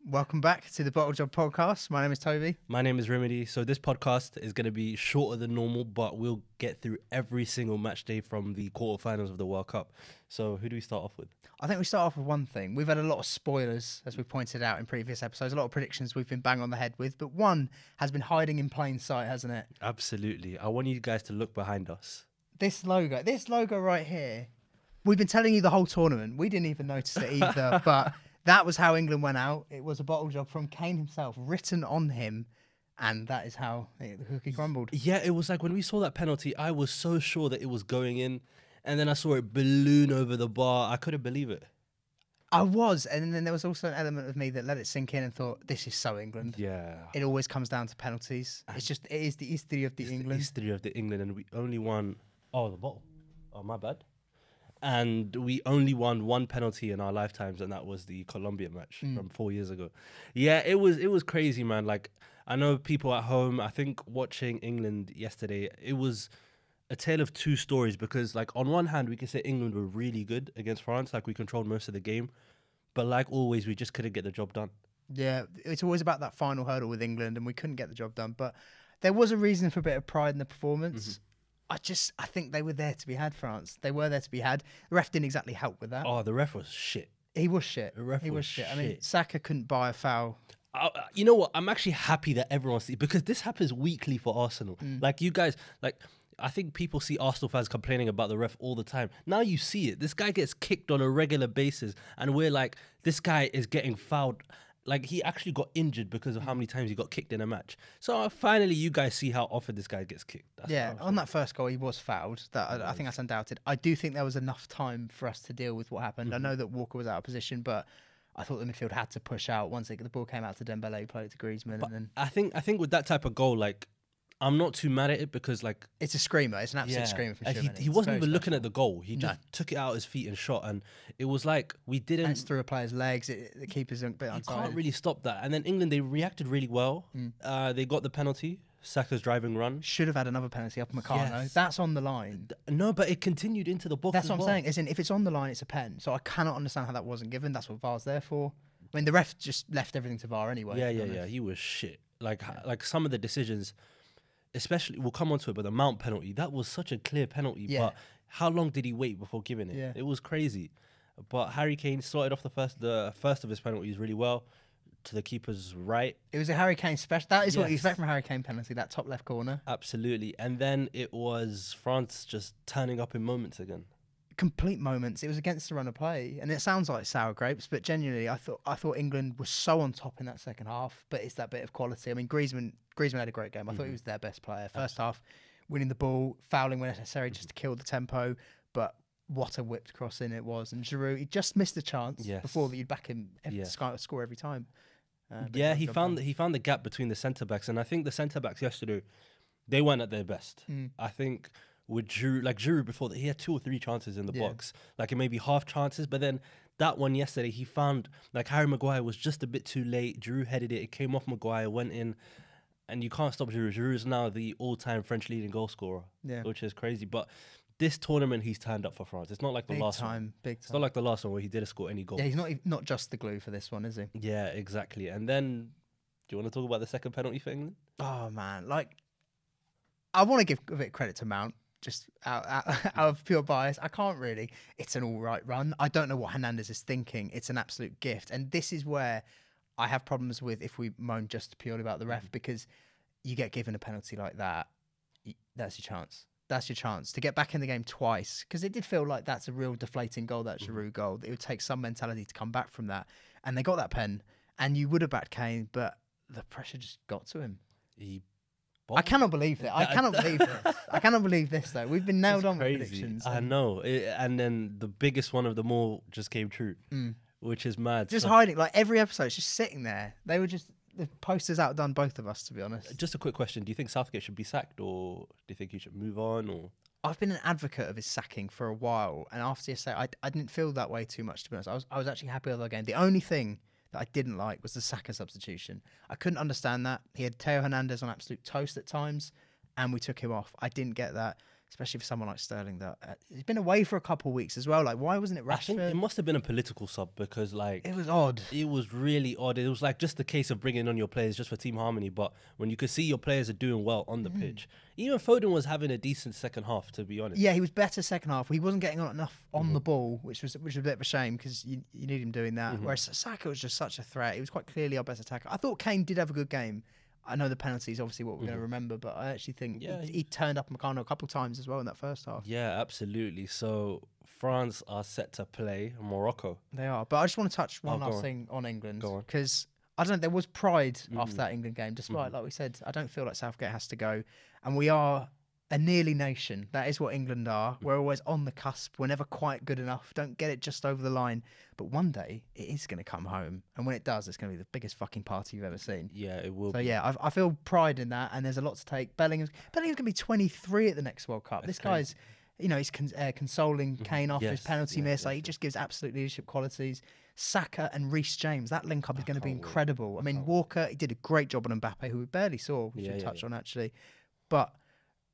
Welcome back to the Bottle Job Podcast. My name is Toby. My name is Rimedi. So this podcast is going to be shorter than normal, but we'll get through every single match day from the quarterfinals of the World Cup. So who do we start off with? I think we start off with one thing. We've had a lot of spoilers, as we pointed out in previous episodes, a lot of predictions we've been bang on the head with, but one has been hiding in plain sight, hasn't it? Absolutely. I want you guys to look behind us. This logo right here, we've been telling you the whole tournament. We didn't even notice it either, but that was how England went out. It was a bottle job from Kane himself, written on him, and that is how the cookie crumbled. Yeah, it was like when we saw that penalty, I was so sure that it was going in, and then I saw it balloon over the bar. I couldn't believe it. I was, and then there was also an element of me that let it sink in and thought, this is so England. Yeah. It always comes down to penalties. It is the history of the England. The history of the England, and we only won... Oh, the bottle. Oh, my bad. And we only won one penalty in our lifetimes, and that was the Colombia match from 4 years ago. Yeah, it was crazy, man. Like, I know people at home, I think watching England yesterday, it was a tale of two stories because, like, on one hand, we can say England were really good against France. Like, we controlled most of the game. But like always, we just couldn't get the job done. Yeah, it's always about that final hurdle with England, and we couldn't get the job done. But there was a reason for a bit of pride in the performance. I think they were there to be had, France. They were there to be had. The ref didn't exactly help with that. Oh, the ref was shit. He was shit. The ref he was shit. I mean, Saka couldn't buy a foul. You know what? I'm actually happy that everyone sees, because this happens weekly for Arsenal. Like, you guys, like, I think people see Arsenal fans complaining about the ref all the time. Now you see it. This guy gets kicked on a regular basis, and we're like, this guy is getting fouled. Like, he actually got injured because of how many times he got kicked in a match. So finally, you guys see how often this guy gets kicked. Yeah, on that first goal, he was fouled. I think that's undoubted. I do think there was enough time for us to deal with what happened. I know that Walker was out of position, but I thought the midfield had to push out. Once the ball came out to Dembele, he played it to Griezmann. And then I think with that type of goal, like, I'm not too mad at it because, like... It's a screamer. It's an absolute screamer from Schumann. He wasn't even looking at the goal. He just took it out his feet and shot. And it was like, we didn't... And it's through a player's legs. The keeper's a bit untied. You can't really stop that. And then England, they reacted really well. They got the penalty. Saka's driving run. Should have had another penalty up Meccano. Yes. That's on the line. No, but it continued into the box. That's what I'm saying. As in, if it's on the line, it's a pen. So I cannot understand how that wasn't given. That's what VAR's there for. I mean, the ref just left everything to VAR anyway. Yeah. He was shit. Like some of the decisions... Especially, we'll come on to it, but the Mount penalty, that was such a clear penalty. Yeah. But how long did he wait before giving it? Yeah. It was crazy. But Harry Kane started off the first of his penalties really well to the keeper's right. It was a Harry Kane special. That is what you expect from a Harry Kane penalty, that top left corner. Absolutely. And then it was France just turning up in moments again. Complete moments. It was against the run of play, and it sounds like sour grapes, but genuinely, I thought England was so on top in that second half. But it's that bit of quality. I mean, Griezmann had a great game. I thought he was their best player. First half, winning the ball, fouling when necessary, just to kill the tempo. But what a whipped crossing it was! And Giroud, he just missed a chance before that you'd back him to score every time. He found the gap between the centre backs, and I think the centre backs yesterday, they weren't at their best. I think. With Giroud before that, he had 2 or 3 chances in the box, like it may be half chances, but then that one yesterday, he found, like, Harry Maguire was just a bit too late. Giroud headed it came off Maguire, went in, and you can't stop Giroud. Giroud is now the all-time French leading goal scorer, which is crazy. But this tournament, he's turned up for France. It's not like the last one. Big time. It's not like the last one where he didn't score any goals. Yeah, he's not just the glue for this one, is he? Yeah, exactly. And then, do you want to talk about the second penalty for England? Oh man, like, I want to give a bit of credit to Mount. Just out of pure bias, I can't really. It's an all right run. I don't know what Hernandez is thinking. It's an absolute gift. And this is where I have problems with if we moan just purely about the ref, because you get given a penalty like that, that's your chance. That's your chance to get back in the game twice, because it did feel like that's a real deflating goal, that Giroud goal. It would take some mentality to come back from that. And they got that pen, and you would have backed Kane, but the pressure just got to him. I cannot believe it. I cannot believe this. I cannot believe this, though. We've been nailed on with predictions. I know. And then the biggest one of them all just came true, which is mad. Just hiding. Like, every episode, it's just sitting there. They were just... The posters outdone both of us, to be honest. Just a quick question. Do you think Southgate should be sacked, or do you think he should move on? Or I've been an advocate of his sacking for a while. And after yesterday, I didn't feel that way too much, to be honest. I was actually happy with the game. The only thing that I didn't like was the Saka substitution. I couldn't understand that. He had Theo Hernandez on absolute toast at times, and we took him off. I didn't get that. especially for someone like Sterling that he's been away for a couple of weeks as well. Like, why wasn't it I think Rashford? it must have been a political sub because, like, It was odd. It was really odd. It was like just the case of bringing on your players just for team harmony. But when you could see your players are doing well on the pitch, even Foden was having a decent second half, to be honest. Yeah, he was better second half. He wasn't getting on enough on the ball, which was a bit of a shame because you need him doing that. Whereas Saka was just such a threat. He was quite clearly our best attacker. I thought Kane did have a good game. I know the penalty is obviously what we're going to remember, but I actually think he turned up Meccano a couple of times as well in that first half. Yeah, absolutely. So France are set to play Morocco. They are. But I just want to touch one last thing on England because I don't know, there was pride after that England game, despite, like we said, I don't feel like Southgate has to go. And we are a nearly nation. That is what England are. We're always on the cusp. We're never quite good enough. Don't get it just over the line. But one day, it is going to come home. And when it does, it's going to be the biggest fucking party you've ever seen. Yeah, it will. So, be. yeah, I feel pride in that. And there's a lot to take. Bellingham's going to be 23 at the next World Cup. This guy's, he's consoling Kane after his penalty miss. Like, he just gives absolute leadership qualities. Saka and Reece James, that link-up is going to be incredible. I mean, Walker, he did a great job on Mbappe, who we barely saw, which we touched on, actually. But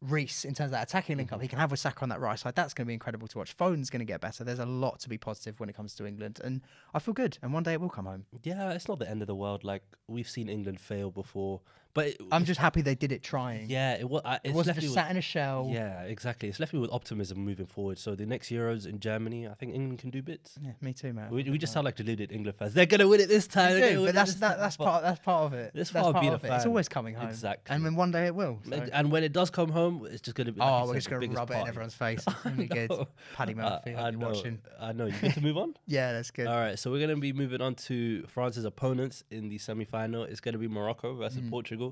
Reece, in terms of that attacking link-up, he can have with Saka on that right side. That's going to be incredible to watch. Foden's going to get better. There's a lot to be positive when it comes to England. And I feel good. And one day it will come home. Yeah, it's not the end of the world. Like, we've seen England fail before. But I'm just happy they did it trying. Yeah, it wasn't just sat in a shell. Yeah, exactly. It's left me with optimism moving forward. So the next Euros in Germany, I think England can do bits. Yeah, me too, man. We just sound like deluded England fans. They're gonna win it this time. But that's part of it. That's part of it. It's always coming home. Exactly. And then one day it will. So. And when it does come home, it's just gonna be. Like we're just gonna rub it in everyone's face. It's gonna be good. Paddy Murphy, I know. Watching. I know. You good to move on? Yeah, that's good. All right, so we're gonna be moving on to France's opponents in the semi-final. It's gonna be Morocco versus Portugal.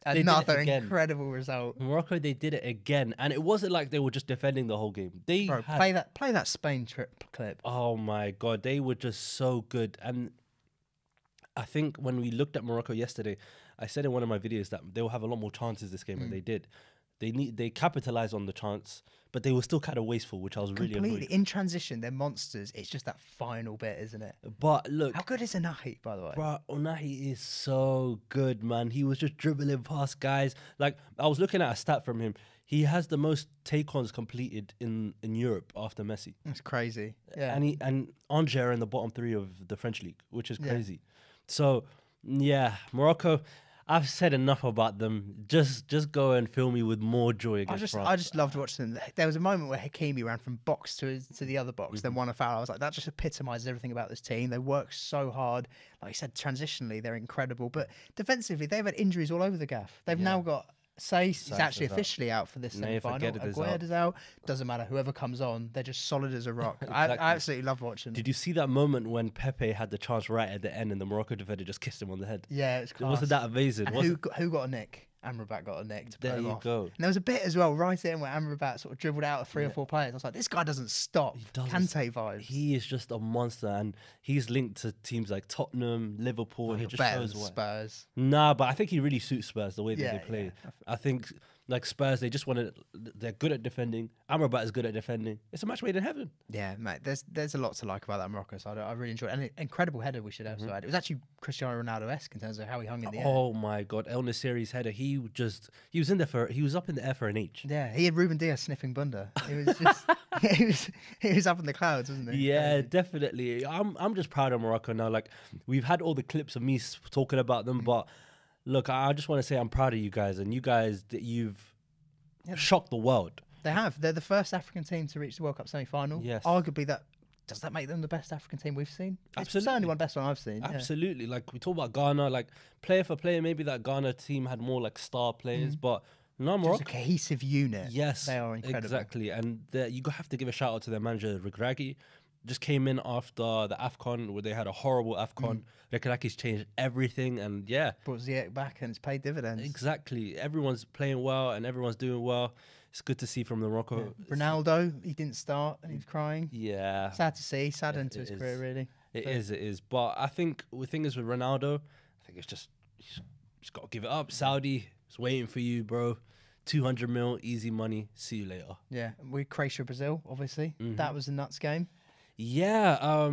Another incredible result. Morocco, they did it again, and it wasn't like they were just defending the whole game. Play that Spain trip clip. Oh my god, they were just so good. And I think when we looked at Morocco yesterday, I said in one of my videos that they will have a lot more chances this game, and they did. They capitalized on the chance, but they were still kind of wasteful, which I was really annoyed. In transition, they're monsters. It's just that final bit, isn't it? But look, how good is Onahi, by the way? Bro, Onahi is so good, man. He was just dribbling past guys. Like, I was looking at a stat from him. He has the most take-ons completed in Europe after Messi. That's crazy. Yeah, and Angers are in the bottom 3 of the French league, which is crazy. So yeah, Morocco. I've said enough about them. Just go and fill me with more joy against France. I just loved watching them. There was a moment where Hakimi ran from box to the other box, then won a foul. I was like, that just epitomises everything about this team. They work so hard. Like I said, transitionally, they're incredible. But defensively, they've had injuries all over the gaff. They've now got He's actually officially out for this semi-final. Aguerd is out. Doesn't matter. Whoever comes on, they're just solid as a rock. Exactly. I absolutely love watching. Did you see that moment when Pepe had the chance right at the end and the Morocco defender just kissed him on the head? Yeah, it's class. Wasn't that amazing? And who got a nick? Amrabat got a nick to there put him you off. go. And there was a bit as well right in where Amrabat sort of dribbled out of 3 or 4 players. I was like, this guy doesn't stop. Kante vibes. He is just a monster, and he's linked to teams like Tottenham, Liverpool. He just shows what. Spurs. Nah, but I think he really suits Spurs the way that they play. Yeah. I think like Spurs, they're good at defending. Amrabat is good at defending. It's a match made in heaven. Yeah, mate. There's a lot to like about that Morocco side. I really enjoyed it. And an incredible header we should also add. It was actually Cristiano Ronaldo-esque in terms of how he hung in the air. Oh my god, El Nasseri's header. He was up in the air for an H. Yeah, he had Ruben Diaz sniffing bunda. It was just he was up in the clouds, wasn't he? Yeah, crazy. Definitely. I'm just proud of Morocco now. Like, we've had all the clips of me talking about them, but look, I just want to say I'm proud of you guys, and you guys, you've shocked the world. They have. They're the first African team to reach the World Cup semi-final. Yes. Arguably, does that make them the best African team we've seen? Absolutely. It's certainly one best one I've seen. Absolutely. Yeah. Like, we talk about Ghana, like, player for player, maybe that Ghana team had more, like, star players, but no, Morocco. Just a cohesive unit. Yes. They are incredible. Exactly. And you have to give a shout out to their manager, Regragui. Just came in after the AFCON, where they had a horrible AFCON. Regragui's changed everything, and brought Ziyech back, and it's paid dividends. Exactly. Everyone's playing well, and everyone's doing well. It's good to see from Morocco. Yeah. Ronaldo, he didn't start, and he was crying. Yeah. Sad to see. Sad into his career, really. It is. But I think the thing is with Ronaldo, I think it's just got to give it up. Saudi is waiting for you, bro. 200 mil, easy money. See you later. Yeah. We Croatia, Brazil, obviously. That was a nuts game. Yeah,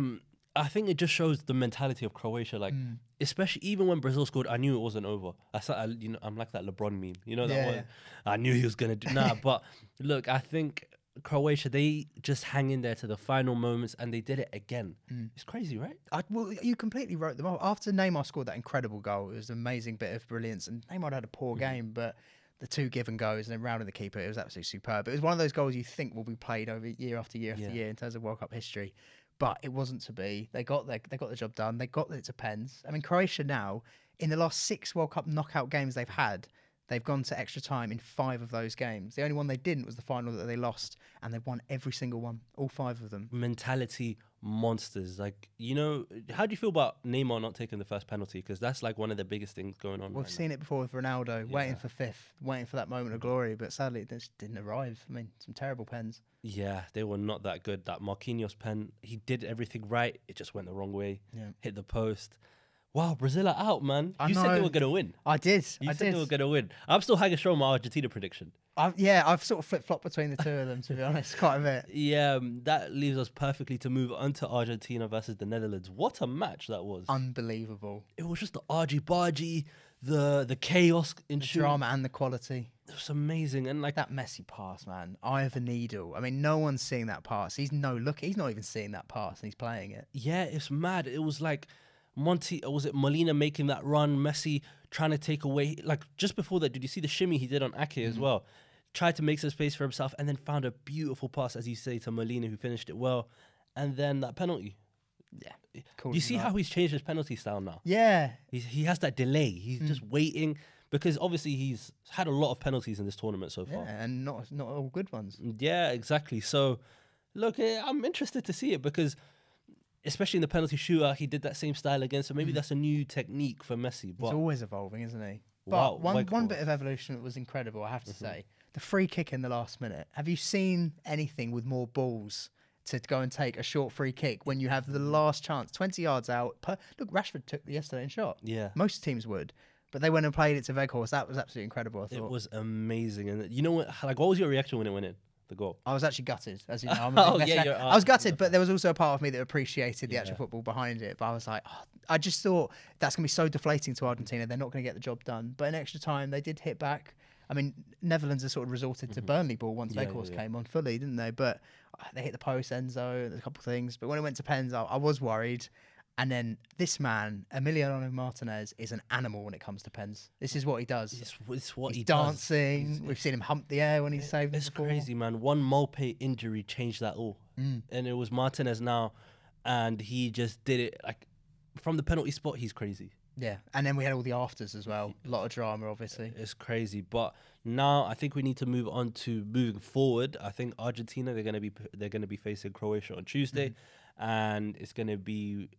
I think it just shows the mentality of Croatia. Like, especially even when Brazil scored, I knew it wasn't over. I'm like that LeBron meme. You know that one? I knew he was gonna do. Nah, but look, I think Croatia, they just hang in there to the final moments, and they did it again. It's crazy, right? Well, you completely wrote them off. After Neymar scored that incredible goal, it was an amazing bit of brilliance, and Neymar had a poor game, but the two give and goes and then rounding the keeper, it was absolutely superb. It was one of those goals you think will be played over year after year after year in terms of World Cup history, but it wasn't to be. They got the job done. They got it to pens. I mean, Croatia now, in the last 6 World Cup knockout games they've had, they've gone to extra time in 5 of those games. The only one they didn't was the final that they lost, and they've won every single one, all 5 of them. Mentality monsters. Like, you know, how do you feel about Neymar not taking the first penalty? Because that's like one of the biggest things going on. We've seen it before with Ronaldo, waiting for fifth, waiting for that moment of glory, but sadly it just didn't arrive. I mean, some terrible pens. Yeah, they were not that good. That Marquinhos pen, he did everything right. It just went the wrong way. Hit the post. Wow, Brazil are out, man. You said they were going to win. I did. You said they were going to win. I'm still hanging strong on my Argentina prediction. I've sort of flip-flopped between the two of them, to be honest, quite a bit. Yeah, that leaves us perfectly to move on to Argentina versus the Netherlands. What a match that was. Unbelievable. It was just the argy-bargy, the chaos in the drama and the quality. It was amazing. And like that Messi pass, man. Eye of a needle. I mean, no one's seeing that pass. He's not even seeing that pass and he's playing it. Yeah, it's mad. It was like Molina making that run, Messi trying to take away, like just before that, did you see the shimmy he did on Ake as well? Tried to make some space for himself and then found a beautiful pass, as you say, to Molina, who finished it well. And then that penalty. Yeah. Cool. Do you see how he's changed his penalty style now? Yeah. He has that delay. He's just waiting, because obviously he's had a lot of penalties in this tournament so far. Yeah, and not all good ones. Yeah, exactly. So, look, I'm interested to see it, because especially in the penalty shootout, he did that same style again. So maybe that's a new technique for Messi. But he's always evolving, isn't he? Wow, but one bit of evolution that was incredible, I have to say. The free kick in the last minute. Have you seen anything with more balls to go and take a short free kick when you have the last chance, 20 yards out? Look, Rashford took the yesterday and shot. Yeah. Most teams would. But they went and played it to Weghorst. That was absolutely incredible, I thought. It was amazing. And you know what? Like, what was your reaction when it went in? The goal. I was actually gutted, as you know. I was gutted, but there was also a part of me that appreciated the actual football behind it. But I was like, I just thought that's going to be so deflating to Argentina. They're not going to get the job done. But in extra time, they did hit back. I mean, Netherlands have sort of resorted to Burnley ball once Weghorst came on fully, didn't they? But they hit the post, Enzo, a couple of things. But when it went to pens, I was worried. And then this man, Emiliano Martinez, is an animal when it comes to pens. This is what he does. It's what he's he dancing. does. We've seen him hump the air when he's saved. It's crazy, man. One Molpe injury changed that all. And it was Martinez now. And he just did it. Like, from the penalty spot, he's crazy. Yeah. And then we had all the afters as well. A lot of drama, obviously. It's crazy. But now I think we need to move on to moving forward. I think Argentina, they're gonna be facing Croatia on Tuesday. And it's gonna be...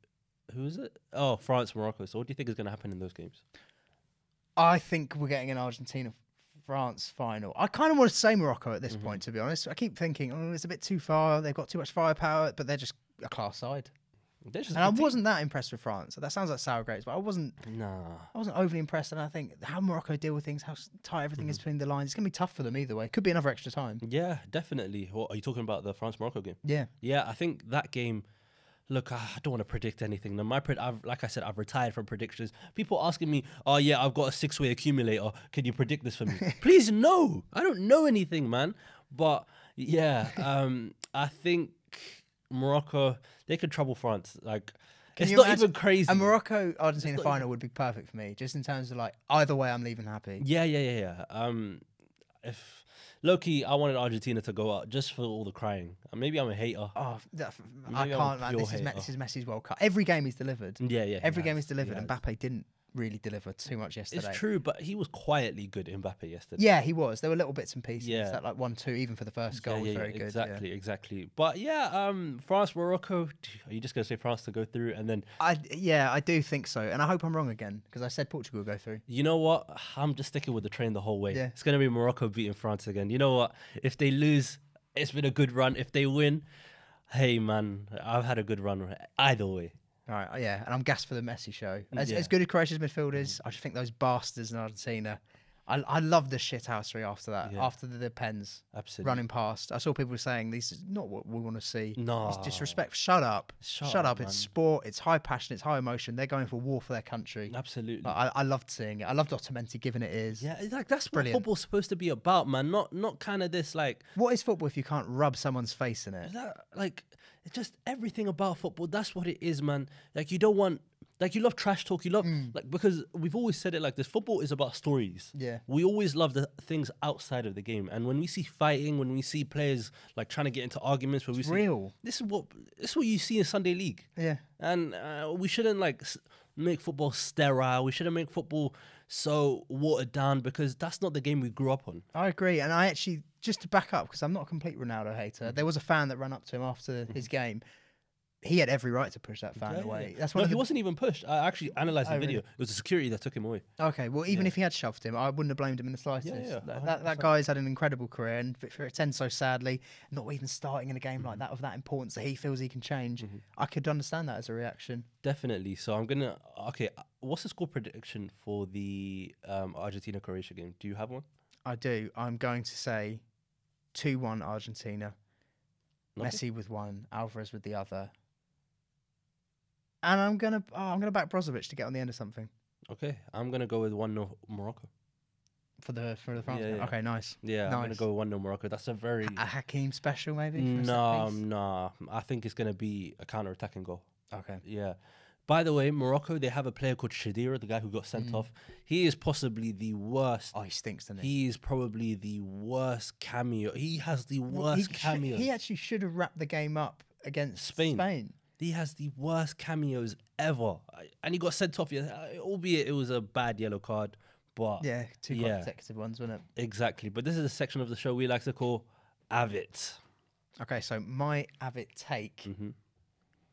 Who is it? Oh, France, Morocco. So what do you think is going to happen in those games? I think we're getting an Argentina-France final. I kind of want to say Morocco at this point, to be honest. I keep thinking, it's a bit too far. They've got too much firepower, but they're just a class side. And I wasn't that impressed with France. So that sounds like sour grapes, but I wasn't overly impressed. And I think how Morocco deal with things, how tight everything is between the lines, it's going to be tough for them either way. Could be another extra time. Yeah, definitely. What, are you talking about the France-Morocco game? Yeah. Yeah, I think that game... Look, I don't want to predict anything. Now, like I said, I've retired from predictions. People asking me, oh, yeah, I've got a 6-way accumulator. Can you predict this for me? Please, no. I don't know anything, man. But, yeah, I think Morocco, they could trouble France. Like, it's not even crazy. A Morocco-Argentina final would be perfect for me, just in terms of, like, either way, I'm leaving happy. Yeah. If... Low-key, I wanted Argentina to go out just for all the crying. Maybe I'm a hater. Oh, I can't, man. This is Messi's World Cup. Every game he's delivered. Yeah. Every game he's delivered, and Mbappe didn't really deliver too much yesterday. It's true, but he was quietly good, Mbappe, yesterday. Yeah, he was. There were little bits and pieces. Yeah. That, like, 1-2, even for the first goal, was very good. Exactly. But, yeah, France, Morocco, are you just going to say France to go through? And then... I do think so. And I hope I'm wrong again, because I said Portugal will go through. You know what? I'm just sticking with the train the whole way. Yeah. It's going to be Morocco beating France again. You know what? If they lose, it's been a good run. If they win, hey, man, I've had a good run either way. All right, yeah, and I'm gassed for the Messi show. As good as Croatia's midfielders, I just think those bastards in Argentina, I love the shithousery after that, Yeah. after the pens Absolutely. running past. I saw people saying this is not what we want to see. No. It's disrespect. Shut up. Shut up. Man. It's sport. It's high passion. It's high emotion. They're going for war for their country. Absolutely. I loved seeing it. I loved Otamendi giving it ears. Yeah, it's like that's Brilliant. what football's supposed to be about, man. Not kind of this like. What is football if you can't rub someone's face in it? Is that like it's just everything about football? That's what it is, man. Like you don't want. Like you love trash talk, you love like because we've always said it like this. Football is about stories. Yeah. We always love the things outside of the game, and when we see fighting, when we see players like trying to get into arguments, where we see Real. this is what you see in Sunday League. Yeah. And we shouldn't like make football sterile. We shouldn't make football so watered down because that's not the game we grew up on. I agree. And I actually, just to back up, because I'm not a complete Ronaldo hater, there was a fan that ran up to him after his game. He had every right to push that fan away. That's He wasn't even pushed. I actually analysed the video. really? It was the security that took him away. Okay, well, even if he had shoved him, I wouldn't have blamed him in the slightest. Yeah, That guy's had an incredible career, and for it to end so sadly, not even starting in a game like that of that importance that he feels he can change, I could understand that as a reaction. Definitely. So I'm gonna. Okay, what's the score prediction for the Argentina-Croatia game? Do you have one? I do. I'm going to say 2-1 Argentina. Okay. Messi with one, Alvarez with the other. And I'm gonna back Brozovic to get on the end of something Okay, I'm gonna go with 1-0 Morocco. for the France. Yeah, game. yeah. Okay, nice. Yeah, I'm gonna Nice. go 1-0 Morocco. That's a very A Hakeem special maybe. For a set no, piece? no. I think it's gonna be a counter-attacking goal. Okay. Yeah. By the way, Morocco, they have a player called Shadira, the guy who got sent off. He is possibly the worst. Oh, he stinks, doesn't he? He is probably the worst cameo. He has the worst cameo. He actually should have wrapped the game up against Spain. He has the worst cameos ever. And he got sent off, albeit it was a bad yellow card. But Yeah, two quite consecutive ones, wasn't it? exactly. But this is a section of the show we like to call Avit. Okay, so my avid take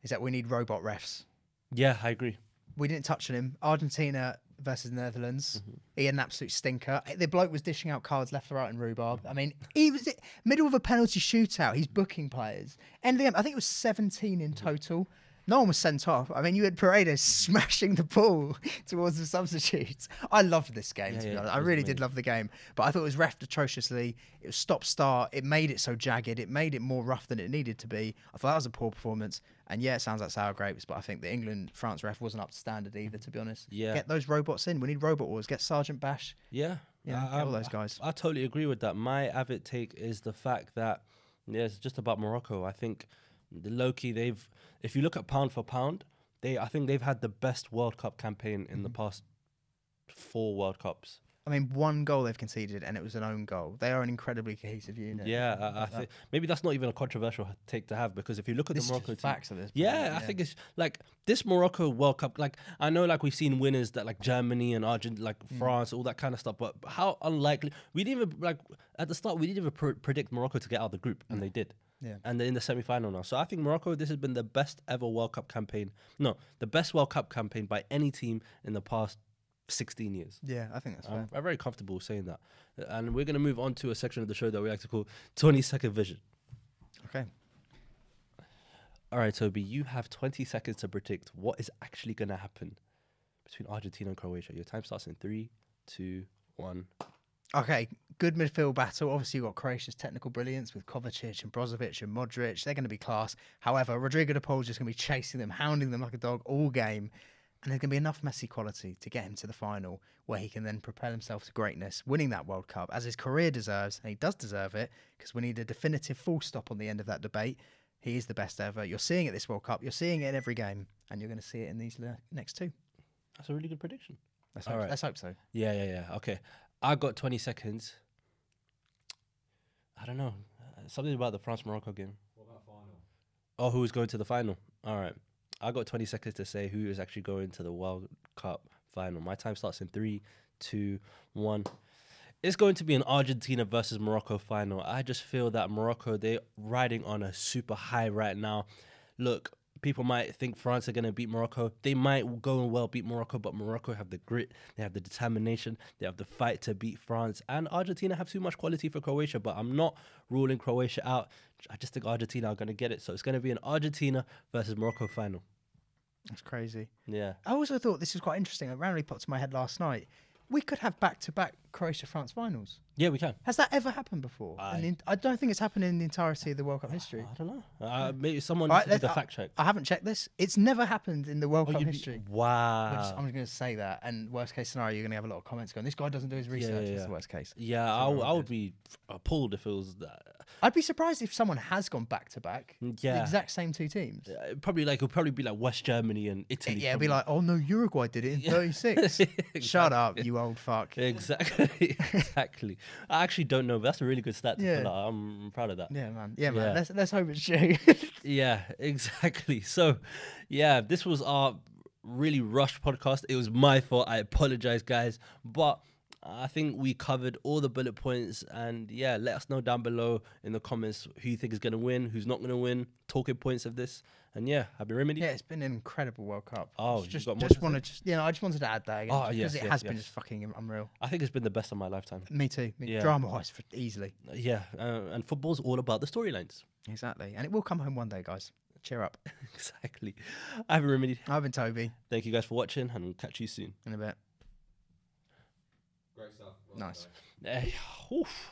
is that we need robot refs. Yeah, I agree. We didn't touch on him. Argentina versus Netherlands. He had an absolute stinker. The bloke was dishing out cards left, right, and rhubarb. I mean, he was middle of a penalty shootout. He's booking players. End of the game, I think it was 17 in total. No one was sent off. I mean, you had Paredes smashing the ball towards the substitutes. I loved this game, to be honest. I really did love the game. But I thought it was reffed atrociously. It was stop-start. It made it so jagged. It made it more rough than it needed to be. I thought that was a poor performance. And yeah, it sounds like sour grapes, but I think the England-France ref wasn't up to standard either, to be honest. Yeah. Get those robots in. We need robot wars. Get Sergeant Bash. Yeah. Get all those guys. I totally agree with that. My avid take is the fact that it's just about Morocco. I think the low-key, if you look at pound for pound, I think they've had the best World Cup campaign in the past 4 World Cups. I mean, one goal they've conceded, and it was an own goal. They are an incredibly cohesive unit. Yeah, I think maybe that's not even a controversial take to have because if you look at This the is Morocco just team, facts at this point. yeah, I think it's like this Morocco World Cup. Like I know, like we've seen winners that like Germany and Argentina, like France, all that kind of stuff. But how unlikely? We didn't even like at the start. We didn't even predict Morocco to get out of the group, and they did. Yeah. And they're in the semi-final now. So I think Morocco, this has been the best ever World Cup campaign. No, the best World Cup campaign by any team in the past 16 years. Yeah, I think that's fair. I'm very comfortable saying that. And we're going to move on to a section of the show that we like to call 20-second vision. Okay. All right, Toby, you have 20 seconds to predict what is actually going to happen between Argentina and Croatia. Your time starts in 3, 2, 1. Okay, good midfield battle. Obviously, you've got Croatia's technical brilliance with Kovacic and Brozovic and Modric. They're going to be class. However, Rodrigo de Paul's just going to be chasing them, hounding them like a dog all game. And there's going to be enough Messi quality to get him to the final where he can then propel himself to greatness, winning that World Cup, as his career deserves. And he does deserve it because we need a definitive full stop on the end of that debate. He is the best ever. You're seeing it this World Cup. You're seeing it in every game. And you're going to see it in these next 2. That's a really good prediction. Let's hope so. Yeah. Okay. I got 20 seconds. I don't know. Something about the France-Morocco game. What about final? Oh, who's going to the final? All right. I got 20 seconds to say who is actually going to the World Cup final. My time starts in 3, 2, 1. It's going to be an Argentina versus Morocco final. I just feel that Morocco, they're riding on a super high right now. Look, people might think France are going to beat Morocco. They might go and well beat Morocco, but Morocco have the grit, they have the determination, they have the fight to beat France. And Argentina have too much quality for Croatia, but I'm not ruling Croatia out. I just think Argentina are going to get it. So it's going to be an Argentina versus Morocco final. That's crazy. Yeah. I also thought this was quite interesting. It randomly popped to my head last night. We could have back-to-back Croatia-France finals. Yeah, we can. Has that ever happened before? I don't think it's happened in the entirety of the World Cup history. I don't know. Maybe someone needs to do the fact check. I haven't checked this. It's never happened in the World Cup history. Wow. I'm going to say that. And worst case scenario, you're going to have a lot of comments going, this guy doesn't do his research. It's the worst case. Yeah, I would be appalled if it was that. I'd be surprised if someone has gone back-to-back. Yeah. The exact same two teams. It'll probably be like West Germany and Italy. Yeah, it'd be like, oh no, Uruguay did it in 36. Exactly. Shut up, you old fuck. Exactly. Exactly. I actually don't know, but that's a really good stat to pull out. I'm proud of that. Yeah, man. Yeah, man. Let's hope it's true. Yeah, exactly. So, yeah, this was our really rushed podcast. It was my fault. I apologize, guys. But I think we covered all the bullet points. And yeah, let us know down below in the comments who you think is going to win, who's not going to win, talking points of this. And yeah, I've been Rimedi. Yeah, it's been an incredible World Cup. Oh, I just wanted to add that again. Oh, yes, because it has been just fucking unreal. I think it's been the best of my lifetime. Me too. Drama-wise, easily. Yeah, and football's all about the storylines. Exactly. And it will come home one day, guys. Cheer up. Exactly. I've been Rimedi. I've been Toby. Thank you guys for watching, and we'll catch you soon. In a bit. Great stuff. Nice. Oof.